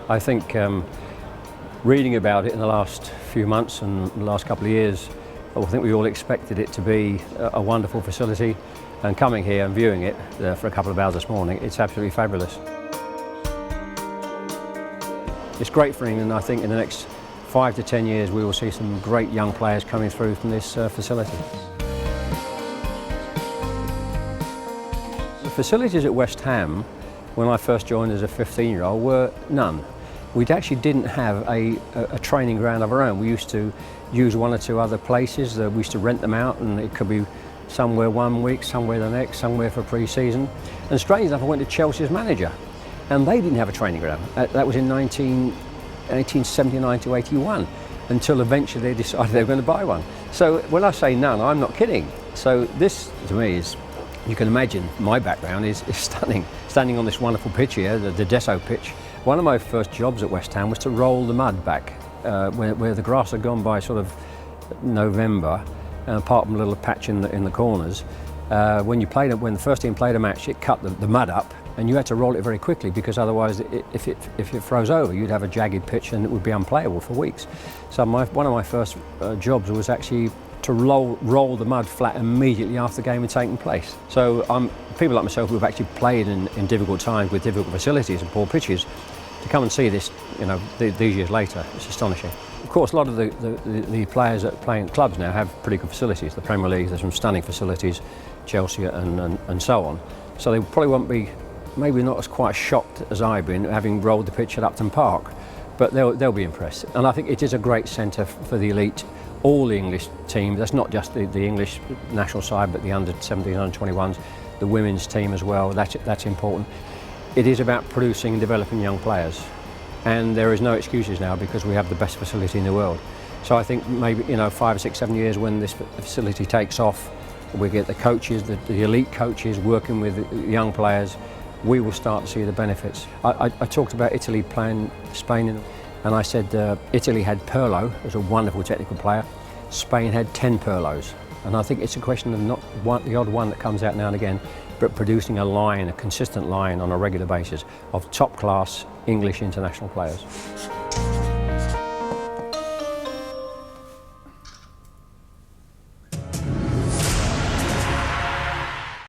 I think reading about it in the last few months and the last couple of years, I think we all expected it to be a wonderful facility, and coming here and viewing it for a couple of hours this morning, it's absolutely fabulous. It's great for England. I think in the next 5 to 10 years we will see some great young players coming through from this facility. The facilities at West Ham, when I first joined as a 15-year-old, were none. We actually didn't have a training ground of our own. We used to use one or two other places. We used to rent them out, and it could be somewhere one week, somewhere the next, somewhere for pre-season. And strangely enough, I went to Chelsea's manager, and they didn't have a training ground. That was in 1879 to 81, until eventually they decided they were going to buy one. So when I say none, I'm not kidding. So this, to me, is, you can imagine, my background is stunning. Standing on this wonderful pitch here, the Desso pitch. One of my first jobs at West Ham was to roll the mud back, where the grass had gone by sort of November, apart from a little patch in the corners. When the first team played a match, it cut the mud up, and you had to roll it very quickly, because otherwise, if it froze over, you'd have a jagged pitch and it would be unplayable for weeks. So one of my first jobs was actually to roll the mud flat immediately after the game had taken place. So people like myself who've actually played in difficult times with difficult facilities and poor pitches, to come and see this, these years later, it's astonishing. Of course, a lot of the players that play in clubs now have pretty good facilities. The Premier League, there's some stunning facilities, Chelsea and so on. So they probably won't be, maybe not as quite shocked as I've been, having rolled the pitch at Upton Park, but they'll be impressed. And I think it is a great centre for the elite, all the English teams. That's not just the English national side, but the under-17s, under-21s, the women's team as well. That's important. It is about producing and developing young players, and there is no excuses now, because we have the best facility in the world. So I think maybe 5, 6, 7 years, when this facility takes off, we get the coaches, the elite coaches working with the young players, we will start to see the benefits. I talked about Italy playing Spain, and I said Italy had Pirlo, who's a wonderful technical player. Spain had 10 Pirlos. And I think it's a question of not the odd one that comes out now and again, but producing a consistent line on a regular basis of top-class English international players.